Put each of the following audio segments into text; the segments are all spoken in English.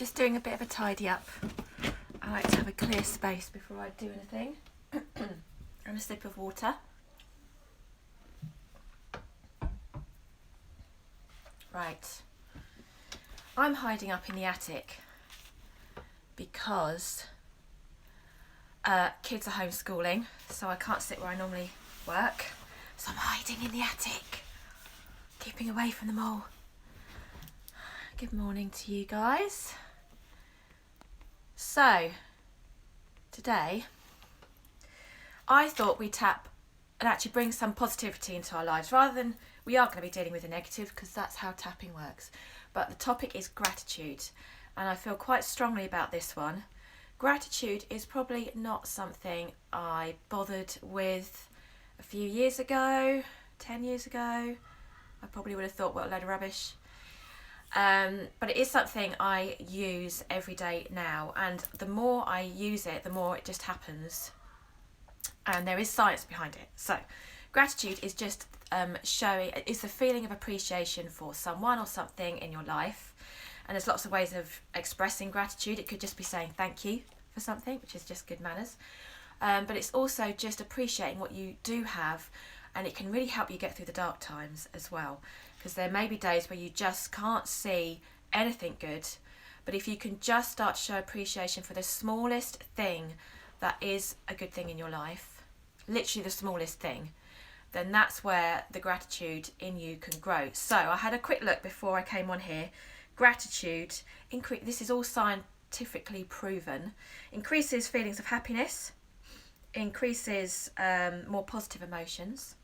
just doing a bit of a tidy up. I like to have a clear space before I do anything. And a sip of water. Right. I'm hiding up in the attic because kids are homeschooling, so I can't sit where I normally work. So I'm hiding in the attic, keeping away from them all. Good morning to you guys. So, today, I thought we'd tap and actually bring some positivity into our lives, rather than, we are going to be dealing with the negative because that's how tapping works. But the topic is gratitude, and I feel quite strongly about this one. Gratitude is probably not something I bothered with a few years ago, 10 years ago. I probably would have thought, what a load of rubbish. But it is something I use every day now, and the more I use it, the more it just happens. And there is science behind it. So gratitude is just it's a feeling of appreciation for someone or something in your life. And there's lots of ways of expressing gratitude. It could just be saying thank you for something, which is just good manners. But it's also just appreciating what you do have, and it can really help you get through the dark times as well. Because there may be days where you just can't see anything good, but if you can just start to show appreciation for the smallest thing that is a good thing in your life, literally the smallest thing, then that's where the gratitude in you can grow. So I had a quick look before I came on here. Gratitude, this is all scientifically proven, increases feelings of happiness, increases more positive emotions,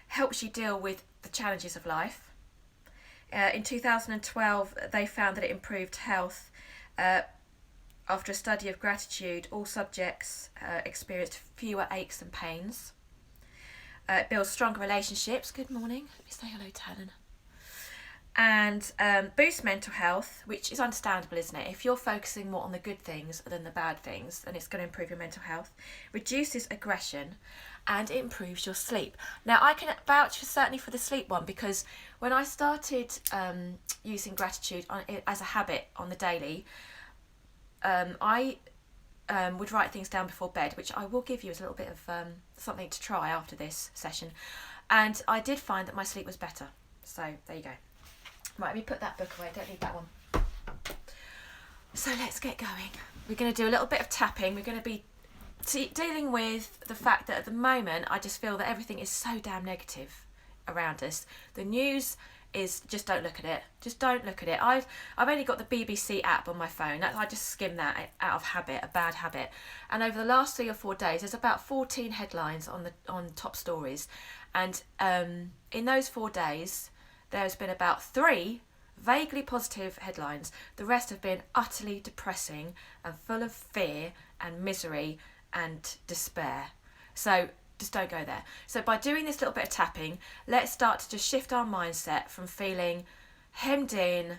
helps you deal with the challenges of life. In 2012, they found that it improved health. After a study of gratitude, all subjects experienced fewer aches and pains. It builds stronger relationships. Good morning. Let me say hello to Helen. And boosts mental health, which is understandable, isn't it? If you're focusing more on the good things than the bad things, then it's going to improve your mental health. Reduces aggression, and it improves your sleep. Now, I can vouch certainly for the sleep one, because when I started using gratitude as a habit on the daily, I would write things down before bed, which I will give you as a little bit of something to try after this session. And I did find that my sleep was better. So there you go. Right, let me put that book away. Don't need that one. So let's get going. We're going to do a little bit of tapping. We're going to be dealing with the fact that at the moment I just feel that everything is so damn negative around us. The news is, just don't look at it. Just don't look at it. I've only got the BBC app on my phone. I just skim that out of habit, a bad habit. And over the last 3 or 4 days, there's about 14 headlines on top stories. And in those 4 days, there's been about 3 vaguely positive headlines. The rest have been utterly depressing and full of fear and misery and despair. So just don't go there. So by doing this little bit of tapping, let's start to just shift our mindset from feeling hemmed in,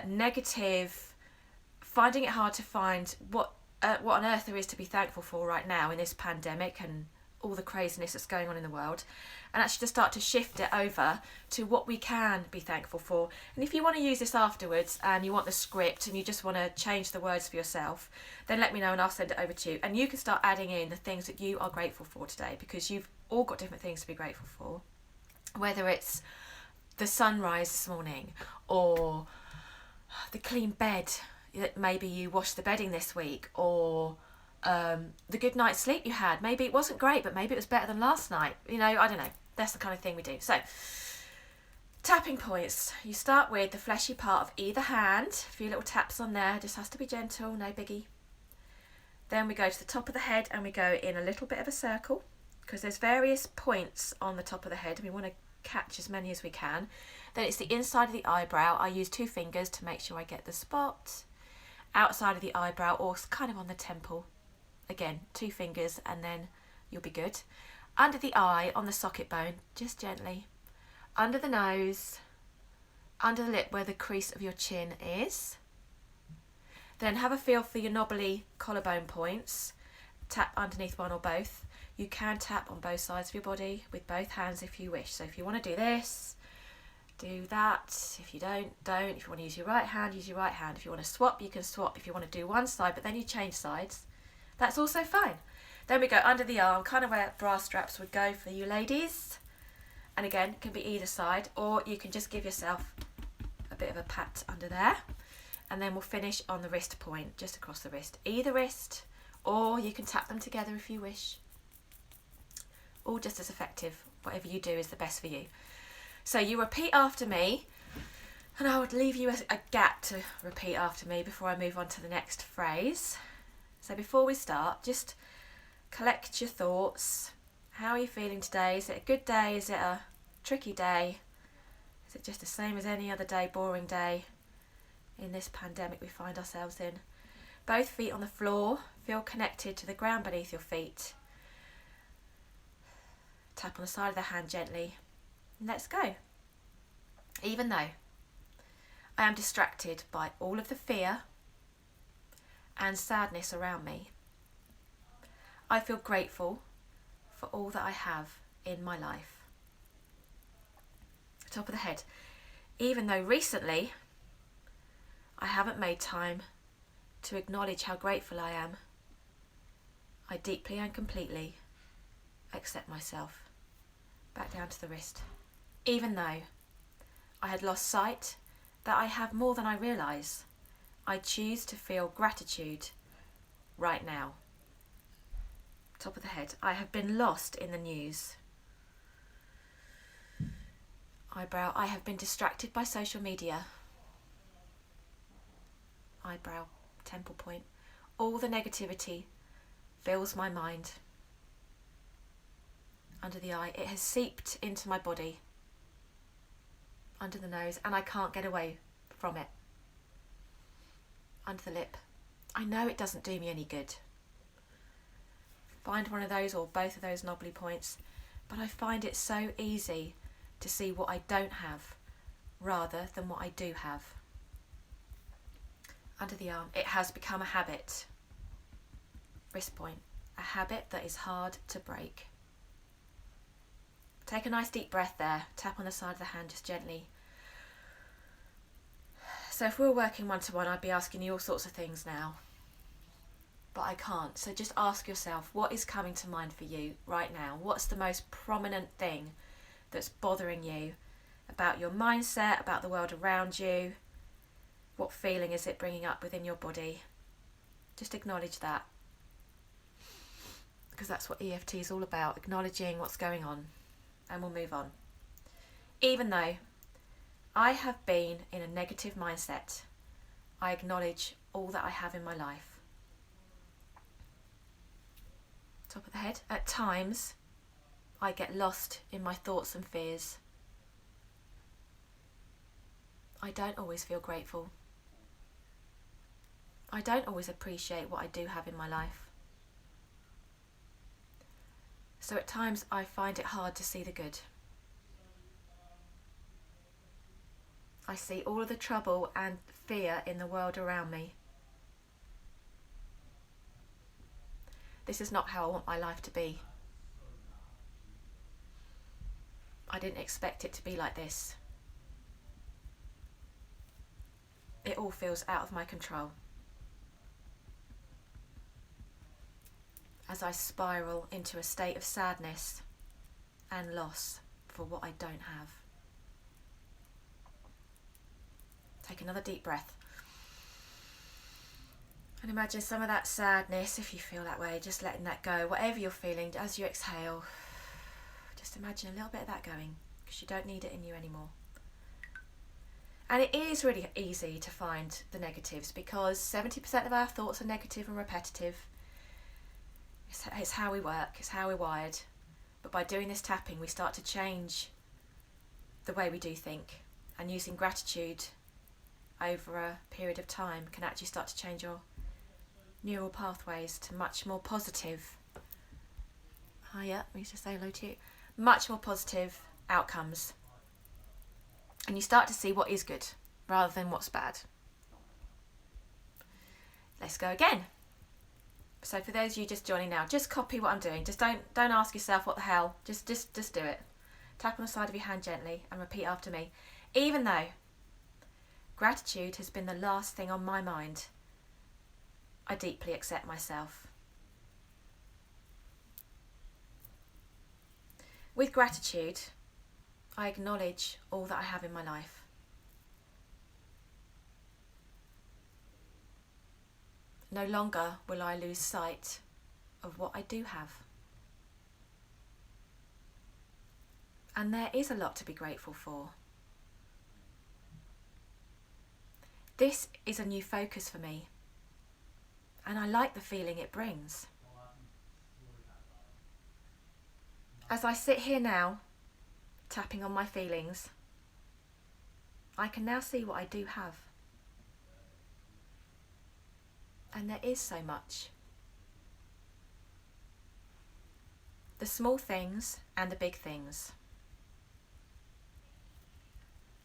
negative, finding it hard to find what on earth there is to be thankful for right now in this pandemic and all the craziness that's going on in the world, and actually to start to shift it over to what we can be thankful for. And if you want to use this afterwards and you want the script and you just want to change the words for yourself, then let me know and I'll send it over to you. And you can start adding in the things that you are grateful for today, because you've all got different things to be grateful for. Whether it's the sunrise this morning, or the clean bed that maybe you washed the bedding this week, or the good night's sleep you had. Maybe it wasn't great, but maybe it was better than last night. You know, I don't know. That's the kind of thing we do. So, tapping points. You start with the fleshy part of either hand. A few little taps on there. Just has to be gentle, no biggie. Then we go to the top of the head and we go in a little bit of a circle, because there's various points on the top of the head and we want to catch as many as we can. Then it's the inside of the eyebrow. I use 2 fingers to make sure I get the spot. Outside of the eyebrow, or kind of on the temple. Again, 2 fingers and then you'll be good. Under the eye, on the socket bone, just gently. Under the nose, under the lip where the crease of your chin is. Then have a feel for your knobbly collarbone points. Tap underneath one or both. You can tap on both sides of your body with both hands if you wish. So if you want to do this, do that. If you don't. If you want to use your right hand, use your right hand. If you want to swap, you can swap. If you want to do one side, but then you change sides, that's also fine. Then we go under the arm, kind of where bra straps would go for you ladies. And again, it can be either side, or you can just give yourself a bit of a pat under there. And then we'll finish on the wrist point, just across the wrist. Either wrist, or you can tap them together if you wish. All just as effective. Whatever you do is the best for you. So you repeat after me, and I would leave you a gap to repeat after me before I move on to the next phrase. So before we start, just collect your thoughts. How are you feeling today? Is it a good day? Is it a tricky day? Is it just the same as any other day, boring day in this pandemic we find ourselves in? Both feet on the floor, feel connected to the ground beneath your feet. Tap on the side of the hand gently. And let's go. Even though I am distracted by all of the fear and sadness around me, I feel grateful for all that I have in my life. Top of the head. Even though recently I haven't made time to acknowledge how grateful I am, I deeply and completely accept myself. Back down to the wrist. Even though I had lost sight that I have more than I realise, I choose to feel gratitude right now. Top of the head. I have been lost in the news. Eyebrow. I have been distracted by social media. Eyebrow. Temple point. All the negativity fills my mind. Under the eye. It has seeped into my body. Under the nose, and I can't get away from it. Under the lip. I know it doesn't do me any good. Find one of those or both of those knobbly points, but I find it so easy to see what I don't have rather than what I do have. Under the arm. It has become a habit. Wrist point. A habit that is hard to break. Take a nice deep breath there. Tap on the side of the hand just gently. So if we were working one-to-one, I'd be asking you all sorts of things now. But I can't. So just ask yourself, what is coming to mind for you right now? What's the most prominent thing that's bothering you about your mindset, about the world around you? What feeling is it bringing up within your body? Just acknowledge that. Because that's what EFT is all about, acknowledging what's going on. And we'll move on. Even though I have been in a negative mindset, I acknowledge all that I have in my life. Top of the head. At times, I get lost in my thoughts and fears. I don't always feel grateful. I don't always appreciate what I do have in my life. So at times I find it hard to see the good. I see all of the trouble and fear in the world around me. This is not how I want my life to be. I didn't expect it to be like this. It all feels out of my control. As I spiral into a state of sadness and loss for what I don't have. Take another deep breath. And imagine some of that sadness, if you feel that way, just letting that go. Whatever you're feeling, as you exhale, just imagine a little bit of that going, because you don't need it in you anymore. And it is really easy to find the negatives, because 70% of our thoughts are negative and repetitive. It's how we work, it's how we're wired. But by doing this tapping, we start to change the way we do think. And using gratitude over a period of time can actually start to change your neural pathways to much more positive. Let me just say hello to you. Much more positive outcomes. And you start to see what is good rather than what's bad. Let's go again. So for those of you just joining now, just copy what I'm doing. Just don't ask yourself what the hell. Just do it. Tap on the side of your hand gently and repeat after me. Even though gratitude has been the last thing on my mind, I deeply accept myself. With gratitude, I acknowledge all that I have in my life. No longer will I lose sight of what I do have. And there is a lot to be grateful for. This is a new focus for me, and I like the feeling it brings. As I sit here now, tapping on my feelings, I can now see what I do have. And there is so much. The small things and the big things.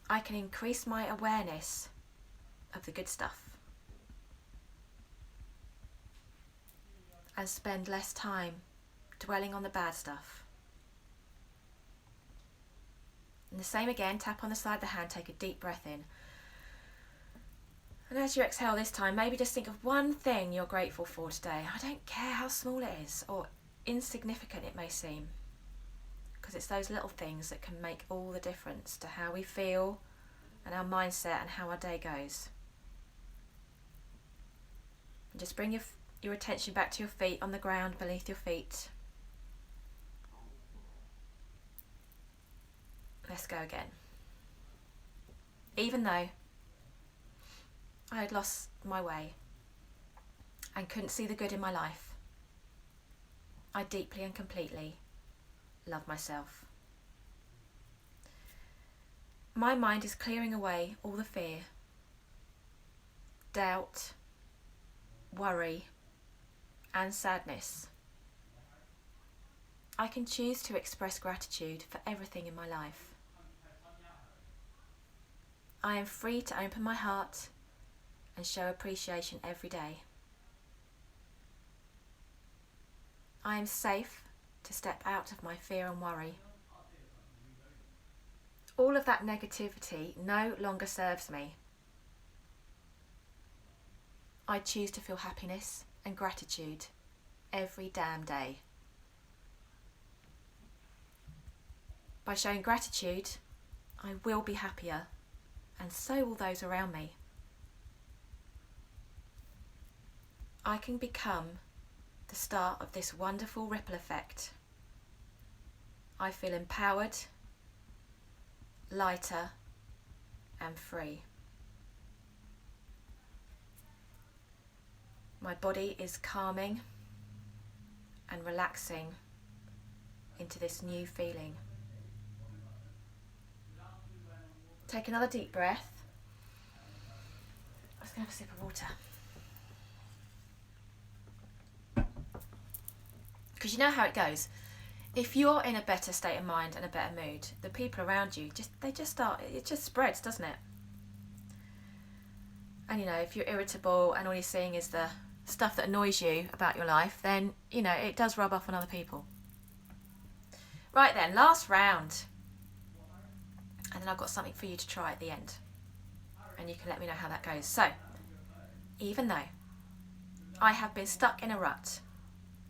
I can increase my awareness of the good stuff and spend less time dwelling on the bad stuff. And the same again, tap on the side of the hand, take a deep breath in. And as you exhale this time, maybe just think of one thing you're grateful for today. I don't care how small it is or insignificant it may seem, because it's those little things that can make all the difference to how we feel and our mindset and how our day goes. And just bring your attention back to your feet on the ground beneath your feet. Let's go again. Even though I had lost my way and couldn't see the good in my life, I deeply and completely love myself. My mind is clearing away all the fear, doubt, worry, and sadness. I can choose to express gratitude for everything in my life. I am free to open my heart and show appreciation every day. I am safe to step out of my fear and worry. All of that negativity no longer serves me. I choose to feel happiness and gratitude every damn day. By showing gratitude, I will be happier, and so will those around me. I can become the start of this wonderful ripple effect. I feel empowered, lighter, and free. My body is calming and relaxing into this new feeling. Take another deep breath. I'm just going to have a sip of water. Because you know how it goes. If you're in a better state of mind and a better mood, the people around you, it just spreads, doesn't it? And if you're irritable and all you're seeing is the stuff that annoys you about your life, then, it does rub off on other people. Right then, last round. And then I've got something for you to try at the end. And you can let me know how that goes. So, even though I have been stuck in a rut,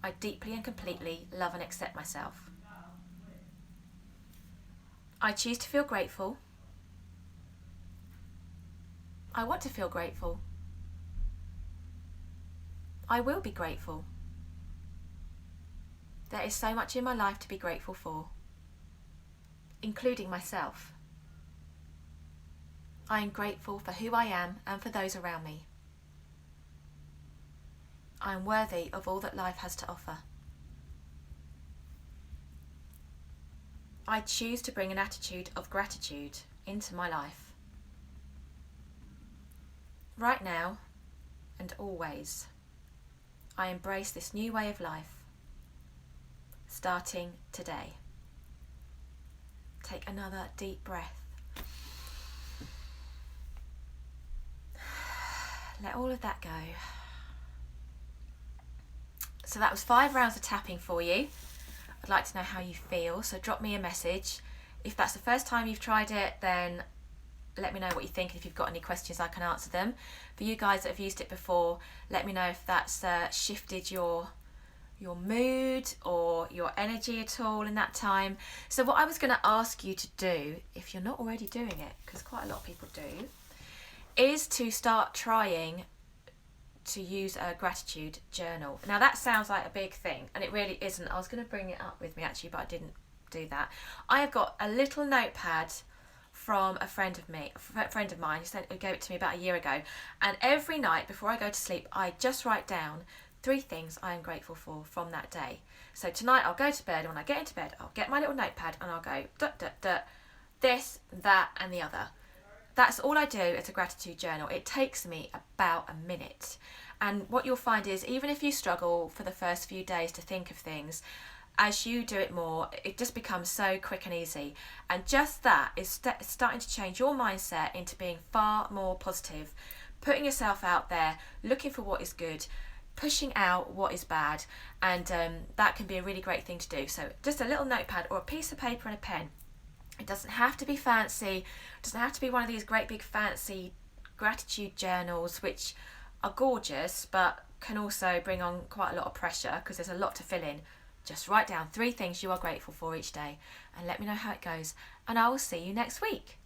I deeply and completely love and accept myself. I choose to feel grateful. I want to feel grateful. I will be grateful. There is so much in my life to be grateful for, including myself. I am grateful for who I am and for those around me. I am worthy of all that life has to offer. I choose to bring an attitude of gratitude into my life. Right now and always, I embrace this new way of life, starting today. Take another deep breath. Let all of that go. So that was 5 rounds of tapping for you. I'd like to know how you feel, so drop me a message. If that's the first time you've tried it, then let me know what you think. If you've got any questions, I can answer them. For you guys that have used it before, let me know if that's shifted your mood or your energy at all in that time. So what I was going to ask you to do, if you're not already doing it, because quite a lot of people do, is to start trying to use a gratitude journal. Now that sounds like a big thing, and it really isn't. I was going to bring it up with me actually, but I didn't do that. I have got a little notepad from a friend of mine who gave it to me about a year ago, and every night before I go to sleep I just write down 3 things I am grateful for from that day. So tonight I'll go to bed, and when I get into bed I'll get my little notepad and I'll go this, that and the other. That's all I do as a gratitude journal. It takes me about a minute. And what you'll find is, even if you struggle for the first few days to think of things, as you do it more, it just becomes so quick and easy. And just that is starting to change your mindset into being far more positive, putting yourself out there, looking for what is good, pushing out what is bad. And that can be a really great thing to do. So just a little notepad or a piece of paper and a pen. It doesn't have to be fancy. It doesn't have to be one of these great big fancy gratitude journals, which are gorgeous but can also bring on quite a lot of pressure because there's a lot to fill in. Just write down 3 things you are grateful for each day and let me know how it goes, and I will see you next week.